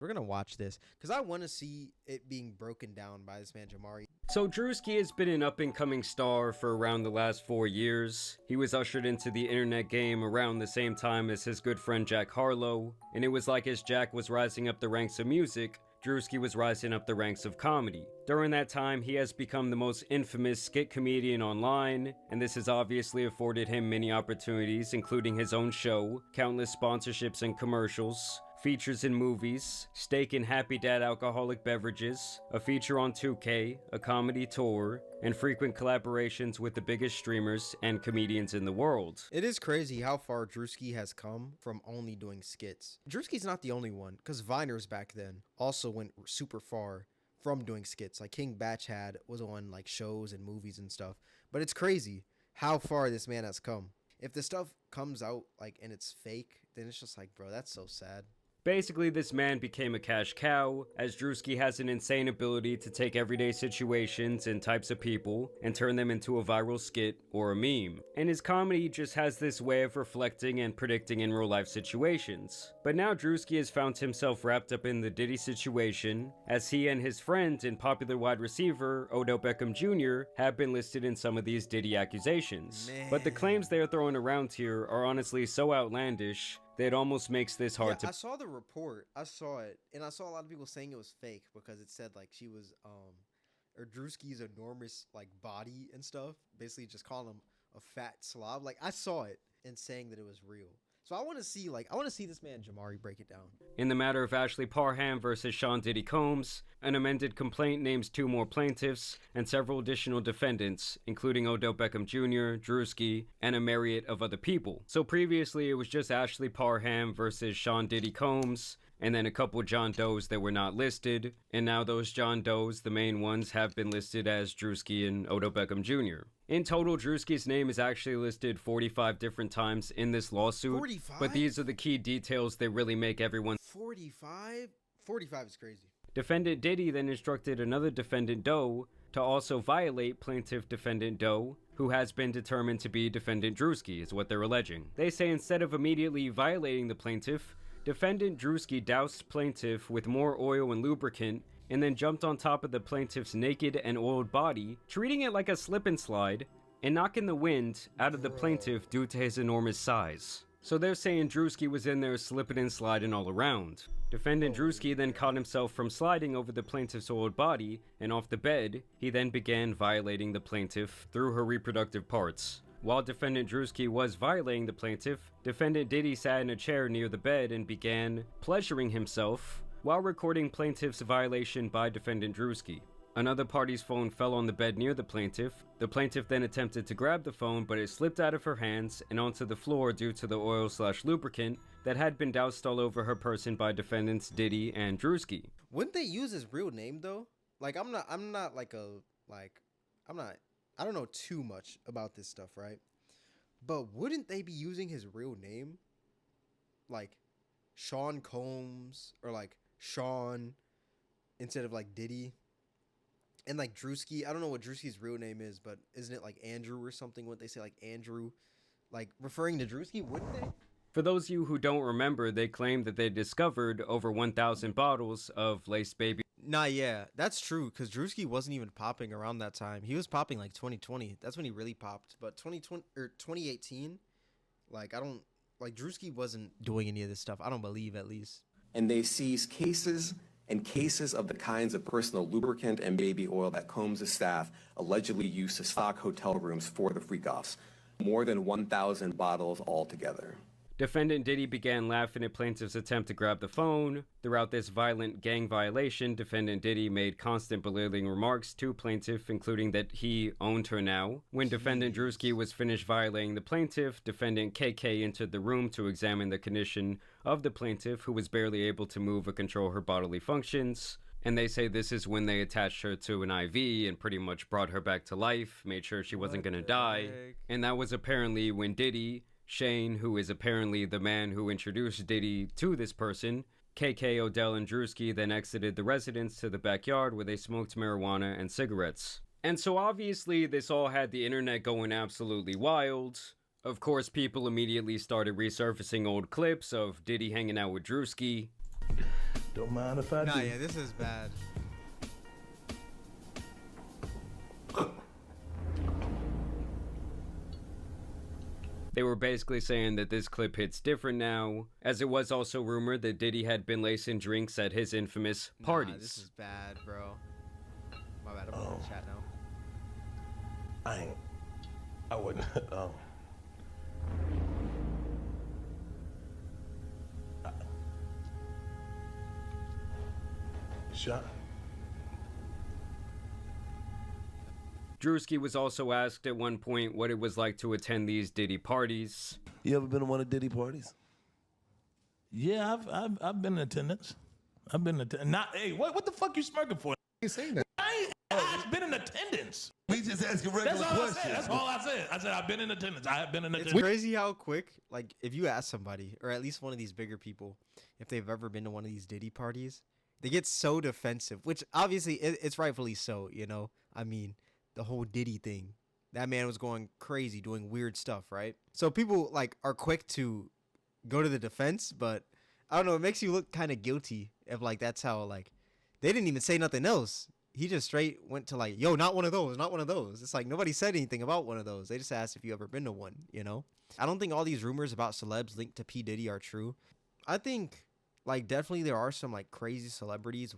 We're gonna watch this because I want to see it being broken down by this man Jamari. So Druski has been an up-and-coming star for around the last 4 years. He was ushered into the internet game around the same time as his good friend Jack Harlow, and it was like as Jack was rising up the ranks of music, Druski was rising up the ranks of comedy. During that time, he has become the most infamous skit comedian online, and this has obviously afforded him many opportunities, including his own show, countless sponsorships and commercials, features in movies, stake in Happy Dad alcoholic beverages, a feature on 2K, a comedy tour, and frequent collaborations with the biggest streamers and comedians in the world. It is crazy how far Druski has come from only doing skits. Druski's not the only one, because Viners back then also went super far from doing skits. Like King Batch was on like shows and movies and stuff. But it's crazy how far this man has come. If the stuff comes out like and it's fake, then it's just like, bro, that's so sad. Basically, this man became a cash cow, as Druski has an insane ability to take everyday situations and types of people and turn them into a viral skit or a meme. And his comedy just has this way of reflecting and predicting in real life situations. But now Druski has found himself wrapped up in the Diddy situation, as he and his friend and popular wide receiver, Odell Beckham Jr., have been listed in some of these Diddy accusations. Man. But the claims they are throwing around here are honestly so outlandish that it almost makes this hard to... I saw the report. I saw it. And I saw a lot of people saying it was fake because it said like she was, or Druski's enormous like body and stuff. Basically just calling him a fat slob. Like I saw it and saying that it was real. So I want to see this man Jamari break it down. In the matter of Ashley Parham versus Sean Diddy Combs, an amended complaint names 2 more plaintiffs and several additional defendants, including Odell Beckham Jr., Druski, and a myriad of other people. So previously it was just Ashley Parham versus Sean Diddy Combs, and then a couple John Does that were not listed, and now those John Does, the main ones, have been listed as Druski and Odell Beckham Jr. In total, Druski's name is actually listed 45 different times in this lawsuit, 45? but these are the key details that really make everyone... 45? 45 is crazy. Defendant Diddy then instructed another defendant Doe to also violate plaintiff defendant Doe, who has been determined to be defendant Druski, is what they're alleging. They say instead of immediately violating the plaintiff, defendant Druski doused plaintiff with more oil and lubricant and then jumped on top of the plaintiff's naked and oiled body, treating it like a slip and slide, and knocking the wind out of the plaintiff due to his enormous size. So they're saying Druski was in there slipping and sliding all around. Defendant Druski then caught himself from sliding over the plaintiff's oiled body, and off the bed, he then began violating the plaintiff through her reproductive parts. While defendant Druski was violating the plaintiff, defendant Diddy sat in a chair near the bed and began pleasuring himself while recording plaintiff's violation by defendant Druski. Another party's phone fell on the bed near the plaintiff. The plaintiff then attempted to grab the phone, but it slipped out of her hands and onto the floor due to the oil/lubricant that had been doused all over her person by defendants Diddy and Druski. Wouldn't they use his real name though? Like I don't know too much about this stuff, right? But wouldn't they be using his real name? Like Sean Combs or like Sean instead of like Diddy? And like Druski, I don't know what Druski's real name is, but isn't it like Andrew or something? Wouldn't they say like Andrew? Like referring to Druski, wouldn't they? For those of you who don't remember, they claim that they discovered over 1,000 bottles of laced baby. Nah, yeah, that's true, because Druski wasn't even popping around that time. He was popping like 2020. That's when he really popped. But 2020 or 2018, like Druski wasn't doing any of this stuff. I don't believe, at least. And they seized cases and cases of the kinds of personal lubricant and baby oil that Combs' staff allegedly used to stock hotel rooms for the freak-offs. More than 1,000 bottles altogether. Defendant Diddy began laughing at plaintiff's attempt to grab the phone. Throughout this violent gang violation, defendant Diddy made constant belittling remarks to plaintiff, including that he owned her now. When defendant Druski was finished violating the plaintiff, defendant KK entered the room to examine the condition of the plaintiff, who was barely able to move or control her bodily functions. And they say this is when they attached her to an IV and pretty much brought her back to life, made sure she wasn't gonna die. And that was apparently when Diddy, Shane, who is apparently the man who introduced Diddy to this person, KK, Odell, and Druski then exited the residence to the backyard where they smoked marijuana and cigarettes. And so obviously this all had the internet going absolutely wild. Of course, people immediately started resurfacing old clips of Diddy hanging out with Druski. Don't mind if I Nah, do. yeah, this is bad. They were basically saying that this clip hits different now, as it was also rumored that Diddy had been lacing drinks at his infamous parties. Nah, this is bad, bro. My bad, I'm in the chat now. I wouldn't. Shot. Druski was also asked at one point what it was like to attend these Diddy parties. You ever been to one of Diddy parties? Yeah, I've been in attendance. I've been in attendance. Not, hey, what the fuck you smirking for? You saying that? I've been in attendance. We just asking regular That's all I questions. said. That's all I said. I said I've been in attendance. I have been in It's attendance. crazy how quick, like, if you ask somebody, or at least one of these bigger people, if they've ever been to one of these Diddy parties, they get so defensive, which obviously it's rightfully so, you know? I mean, the whole Diddy thing. That man was going crazy, doing weird stuff, right? So people, like, are quick to go to the defense, but I don't know, it makes you look kind of guilty if, like, that's how, like, they didn't even say nothing else. He just straight went to, like, yo, not one of those, not one of those. It's like nobody said anything about one of those. They just asked if you ever been to one, you know? I don't think all these rumors about celebs linked to P. Diddy are true. I think, like, definitely there are some, like, crazy celebrities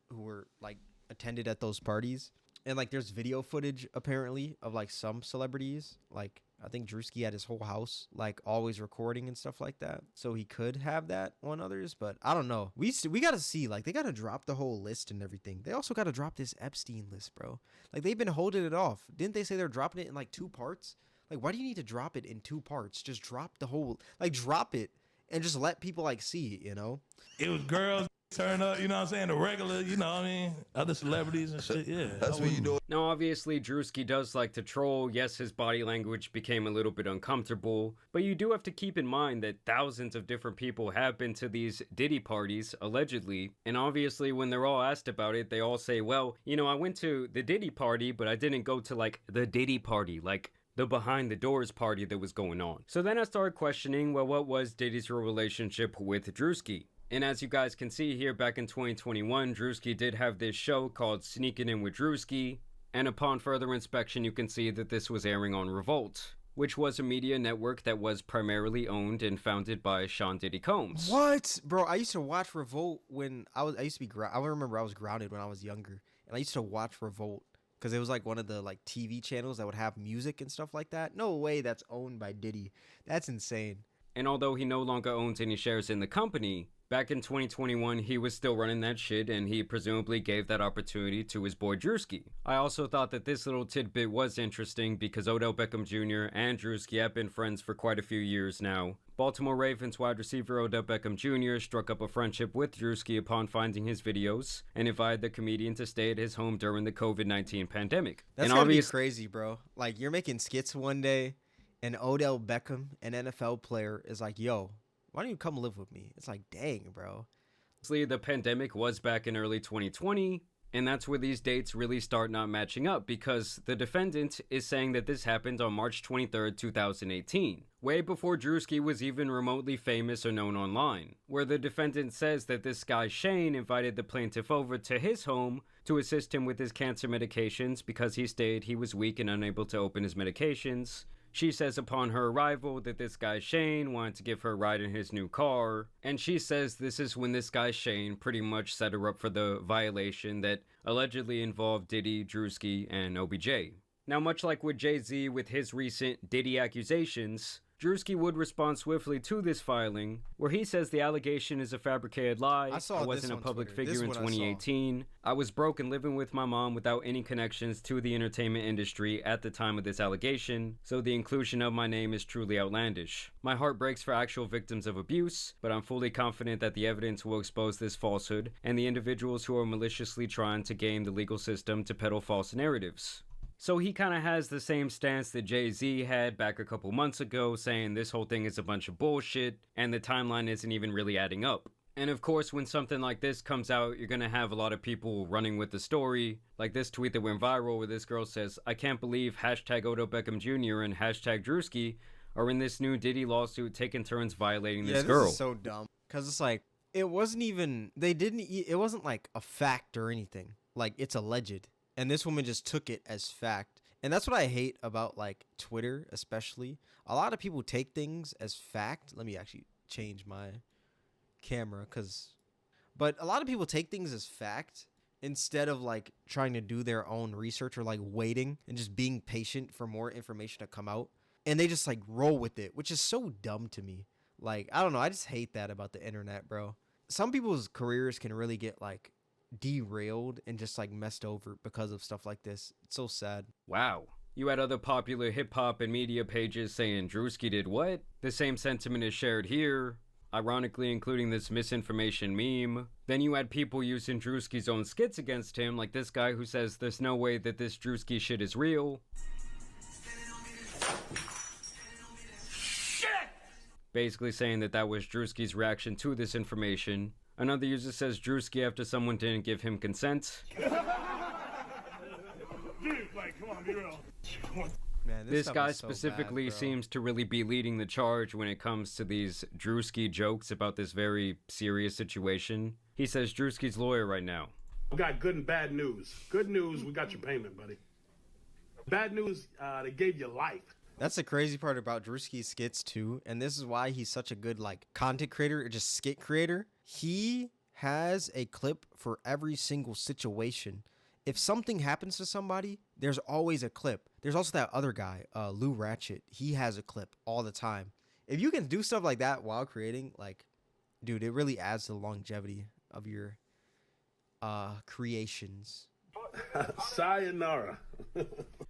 who were, like, attended at those parties. And, like, there's video footage, apparently, of, like, some celebrities. Like, I think Druski had his whole house, like, always recording and stuff like that. So he could have that on others, but I don't know. We got to see, like, they got to drop the whole list and everything. They also got to drop this Epstein list, bro. Like, they've been holding it off. Didn't they say they're dropping it in, like, 2 parts? Like, why do you need to drop it in 2 parts? Just drop the whole, like, drop it and just let people, like, see it, you know? It was girls turn up, you know what I'm saying? The regular, you know what I mean? Other celebrities and shit, yeah. That's what you do. Now, obviously, Druski does like to troll. Yes, his body language became a little bit uncomfortable, but you do have to keep in mind that thousands of different people have been to these Diddy parties, allegedly, and obviously, when they're all asked about it, they all say, well, you know, I went to the Diddy party, but I didn't go to, like, the Diddy party, like, the behind the doors party that was going on. So then I started questioning, well, what was Diddy's real relationship with Druski? And as you guys can see here, back in 2021, Druski did have this show called Sneaking In with Druski, and upon further inspection, you can see that this was airing on Revolt, which was a media network that was primarily owned and founded by Sean Diddy Combs. What? Bro, I used to watch Revolt when I used to be, I remember I was grounded when I was younger, and I used to watch Revolt, because it was like one of the like TV channels that would have music and stuff like that. No way that's owned by Diddy. That's insane. And although he no longer owns any shares in the company, back in 2021, he was still running that shit, and he presumably gave that opportunity to his boy Druski. I also thought that this little tidbit was interesting because Odell Beckham Jr. and Druski have been friends for quite a few years now. Baltimore Ravens wide receiver Odell Beckham Jr. struck up a friendship with Druski upon finding his videos and invited the comedian to stay at his home during the COVID-19 pandemic. That's and gotta be crazy, bro. Like, you're making skits one day, and Odell Beckham, an NFL player, is like, yo, why don't you come live with me? It's like, dang, bro. Obviously, the pandemic was back in early 2020, and that's where these dates really start not matching up because the defendant is saying that this happened on March 23rd, 2018, way before Druski was even remotely famous or known online, where the defendant says that this guy Shane invited the plaintiff over to his home to assist him with his cancer medications because he stated he was weak and unable to open his medications. She says upon her arrival that this guy Shane wanted to give her a ride in his new car, and she says this is when this guy Shane pretty much set her up for the violation that allegedly involved Diddy, Druski, and OBJ. Now, much like with Jay-Z with his recent Diddy accusations, Druski would respond swiftly to this filing, where he says the allegation is a fabricated lie. I wasn't a public figure in 2018. I was broke and living with my mom without any connections to the entertainment industry at the time of this allegation, so the inclusion of my name is truly outlandish. My heart breaks for actual victims of abuse, but I'm fully confident that the evidence will expose this falsehood and the individuals who are maliciously trying to game the legal system to peddle false narratives. So he kind of has the same stance that Jay-Z had back a couple months ago, saying this whole thing is a bunch of bullshit, and the timeline isn't even really adding up. And of course, when something like this comes out, you're gonna have a lot of people running with the story, like this tweet that went viral where this girl says, I can't believe hashtag Odell Beckham Jr. and hashtag Druski are in this new Diddy lawsuit taking turns violating this girl. This is so dumb. Because it's like, it wasn't even, they didn't, it wasn't like a fact or anything. Like, it's alleged. And this woman just took it as fact. And that's what I hate about like Twitter, especially. A lot of people take things as fact. Let me actually change my camera but a lot of people take things as fact instead of like trying to do their own research or like waiting and just being patient for more information to come out. And they just like roll with it, which is so dumb to me. Like, I don't know. I just hate that about the internet, bro. Some people's careers can really get like derailed and just like messed over because of stuff like this. It's so sad. Wow. You had other popular hip-hop and media pages saying Druski did what? The same sentiment is shared here, ironically including this misinformation meme. Then you had people using Druski's own skits against him, like this guy who says there's no way that this Druski shit is real. Basically saying that that was Druski's reaction to this information. Another user says Druski after someone didn't give him consent. Man, this guy is so specifically bad, bro. seems to really be leading the charge when it comes to these Druski jokes about this very serious situation. He says Druski's lawyer right now. We got good and bad news. Good news, we got your payment, buddy. Bad news, they gave you life. That's the crazy part about Druski's skits too, and this is why he's such a good like content creator or just skit creator. He has a clip for every single situation. If something happens to somebody, there's always a clip. There's also that other guy, Lou Ratchet. He has a clip all the time. If you can do stuff like that while creating, like, dude, it really adds to the longevity of your creations. Sayonara.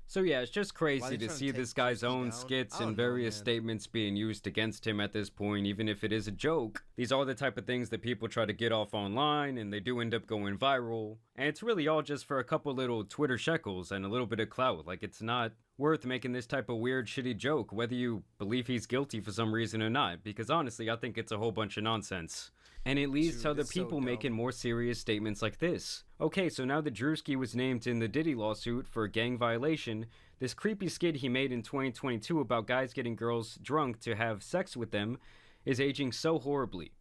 So yeah, it's just Why crazy they to trying to see take this guy's Druski own down? skits I don't and know, various man. statements being used against him at this point, even if it is a joke. These are the type of things that people try to get off online, and they do end up going viral. And it's really all just for a couple little Twitter shekels and a little bit of clout. Like, it's not worth making this type of weird, shitty joke, whether you believe he's guilty for some reason or not. Because honestly, I think it's a whole bunch of nonsense. And it leads Dude, to other it's so people dumb. making more serious statements like this. Okay, so now that Druski was named in the Diddy lawsuit for a gang violation, this creepy skit he made in 2022 about guys getting girls drunk to have sex with them is aging so horribly.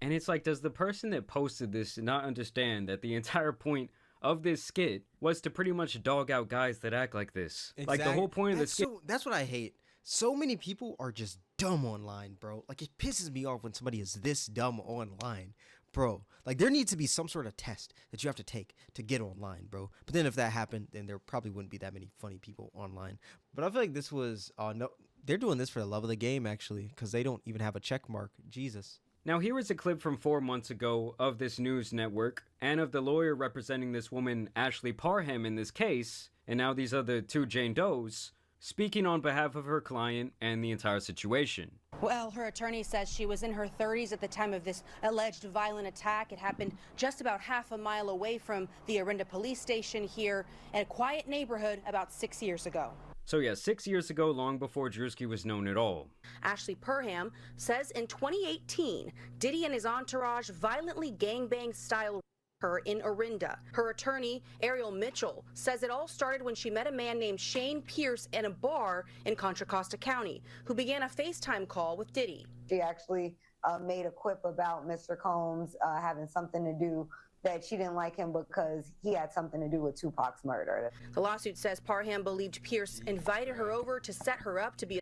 And it's like, does the person that posted this not understand that the entire point of this skit was to pretty much dog out guys that act like this? Like, the whole point of the skit... That's what I hate. So many people are just dumb online, bro. Like, it pisses me off when somebody is this dumb online, bro. Like, there needs to be some sort of test that you have to take to get online, bro. But then if that happened, then there probably wouldn't be that many funny people online. But I feel like this was, no, they're doing this for the love of the game, actually, because they don't even have a check mark. Jesus. Now here is a clip from 4 months ago of this news network, and of the lawyer representing this woman, Ashley Parham, in this case, and now these other two Jane Does, speaking on behalf of her client and the entire situation. Well, her attorney says she was in her 30s at the time of this alleged violent attack. It happened just about half a mile away from the Orinda police station here in a quiet neighborhood about 6 years ago. So yeah, 6 years ago, long before Druski was known at all. Ashley Parham says in 2018, Diddy and his entourage violently gangbang style her in Orinda. Her attorney, Ariel Mitchell, says it all started when she met a man named Shane Pierce in a bar in Contra Costa County, who began a FaceTime call with Diddy. She actually made a quip about Mr. Combs having something to do, that she didn't like him because he had something to do with Tupac's murder. The lawsuit says Parham believed Pierce invited her over to set her up to be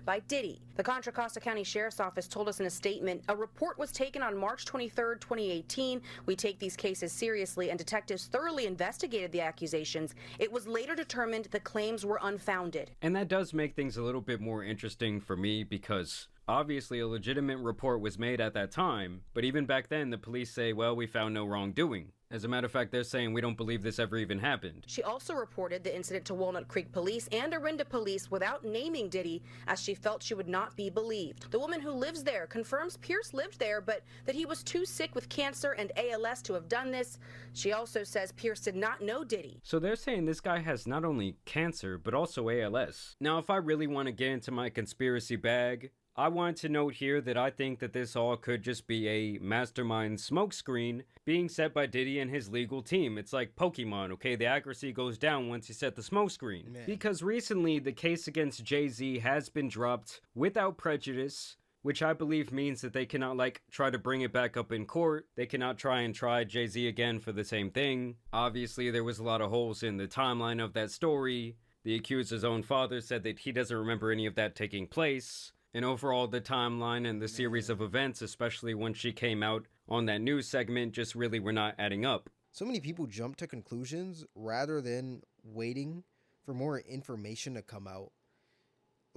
by Diddy. The Contra Costa County Sheriff's Office told us in a statement, a report was taken on March 23, 2018. We take these cases seriously, and detectives thoroughly investigated the accusations. It was later determined the claims were unfounded. And that does make things a little bit more interesting for me, because obviously a legitimate report was made at that time, but even back then the police say, well, we found no wrongdoing. As a matter of fact, they're saying we don't believe this ever even happened. She also reported the incident to Walnut Creek Police and Orinda Police without naming Diddy, as she felt she would not be believed. The woman who lives there confirms Pierce lived there, but that he was too sick with cancer and ALS to have done this. She also says Pierce did not know Diddy. So they're saying this guy has not only cancer, but also ALS. Now, if I really want to get into my conspiracy bag, I want to note here that I think that this all could just be a mastermind smokescreen being set by Diddy and his legal team. It's like Pokemon, okay? The accuracy goes down once you set the smokescreen. Because recently, the case against Jay-Z has been dropped without prejudice, which I believe means that they cannot try to bring it back up in court. They cannot try and try Jay-Z again for the same thing. Obviously, there was a lot of holes in the timeline of that story. The accuser's own father said that he doesn't remember any of that taking place. And overall, the timeline and the series of events, especially when she came out on that news segment, just really were not adding up. So many people jump to conclusions rather than waiting for more information to come out.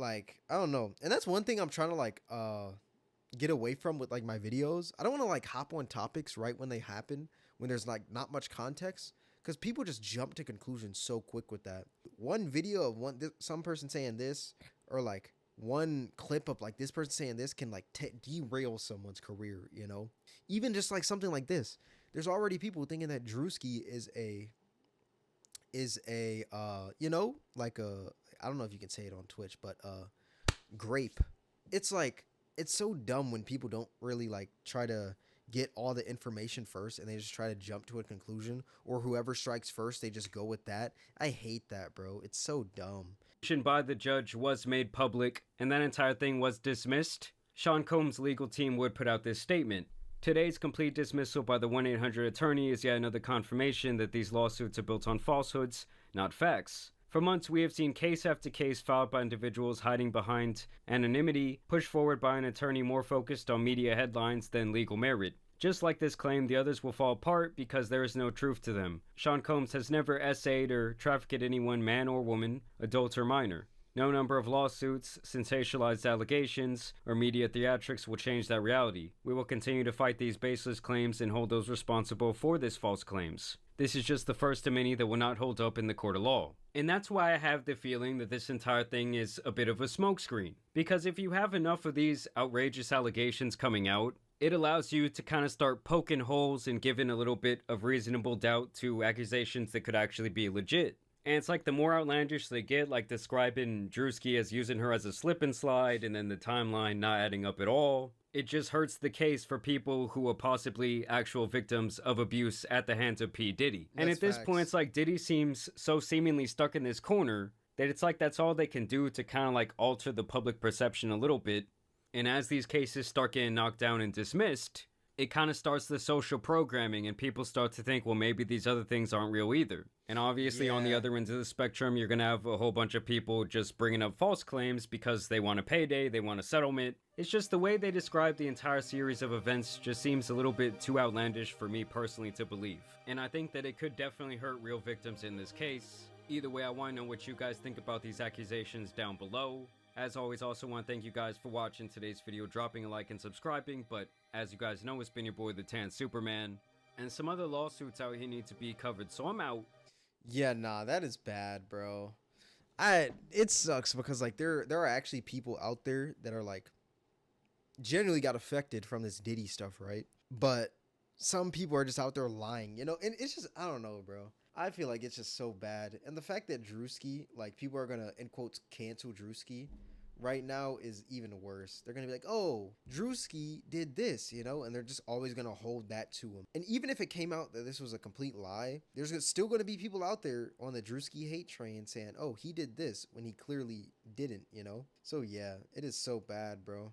Like, I don't know. And that's one thing I'm trying to get away from with my videos. I don't want to hop on topics right when they happen, when there's not much context, because people just jump to conclusions so quick with that. One video of some person saying this, or one clip of this person saying this can derail someone's career, you know? Even just something like this. There's already people thinking that Druski is a I don't know if you can say it on Twitch, but grape. It's so dumb when people don't really try to get all the information first and they just try to jump to a conclusion, or whoever strikes first, they just go with that. I hate that, bro. It's so dumb. By the judge was made public, and that entire thing was dismissed. Sean Combs' legal team would put out this statement. Today's complete dismissal by the 1-800 attorney is yet another confirmation that these lawsuits are built on falsehoods, not facts. For months, we have seen case after case filed by individuals hiding behind anonymity, pushed forward by an attorney more focused on media headlines than legal merit. Just like this claim, the others will fall apart because there is no truth to them. Sean Combs has never essayed or trafficked anyone, man or woman, adult or minor. No number of lawsuits, sensationalized allegations, or media theatrics will change that reality. We will continue to fight these baseless claims and hold those responsible for these false claims. This is just the first of many that will not hold up in the court of law. And that's why I have the feeling that this entire thing is a bit of a smokescreen. Because if you have enough of these outrageous allegations coming out, it allows you to kind of start poking holes and giving a little bit of reasonable doubt to accusations that could actually be legit. And it's the more outlandish they get, describing Druski as using her as a slip and slide, and then the timeline not adding up at all, it just hurts the case for people who are possibly actual victims of abuse at the hands of P. Diddy. And at this point, it's Diddy seems so seemingly stuck in this corner that it's that's all they can do to kind of alter the public perception a little bit. And as these cases start getting knocked down and dismissed, it kind of starts the social programming, and people start to think, well, maybe these other things aren't real either. And obviously on the other end of the spectrum, you're going to have a whole bunch of people just bringing up false claims because they want a payday, they want a settlement. It's just the way they describe the entire series of events just seems a little bit too outlandish for me personally to believe. And I think that it could definitely hurt real victims in this case. Either way, I want to know what you guys think about these accusations down below. As always, also want to thank you guys for watching today's video, dropping a like and subscribing. But as you guys know, it's been your boy, the Tan Superman. And some other lawsuits out here need to be covered, so I'm out. Yeah, nah, that is bad, bro. It sucks because there are actually people out there that are genuinely got affected from this Diddy stuff, right? But some people are just out there lying, you know? And it's just, I don't know, bro. I feel it's just so bad. And the fact that Druski, people are gonna, in quotes, cancel Druski right now is even worse. They're gonna be oh, Druski did this, you know? And they're just always gonna hold that to him. And even if it came out that this was a complete lie, there's still gonna be people out there on the Druski hate train saying, oh, he did this when he clearly didn't, you know? So yeah, it is so bad, bro.